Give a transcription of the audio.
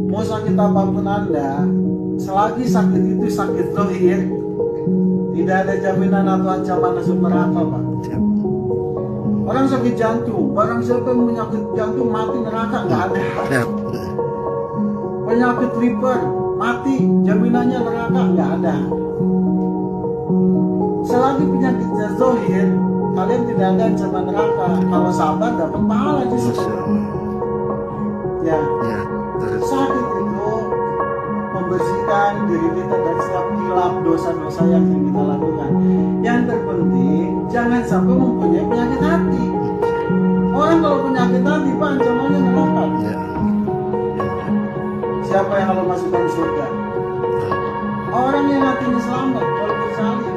Mau sakit apapun Anda, selagi sakit itu sakit zahir, tidak ada jaminan atau ancaman masuk neraka, Pak. Orang sakit jantung, barang siapa yang penyakit jantung mati neraka, nggak ada. Penyakit liver mati, jaminannya neraka nggak ada. Selagi penyakitnya zahir, kalian tidak ada ancaman neraka. Kalau sabar dapat pahala justru. Ya, sakit itu membersihkan diri kita dari setiap hilaf dosa-dosa yang kita lakukan. Yang terpenting jangan sampai mempunyai penyakit hati. Orang kalau penyakit hati, Pak, ancamannya neraka. Siapa yang kalau masukkan surga? Orang yang hatinya selamat, kalau bersalah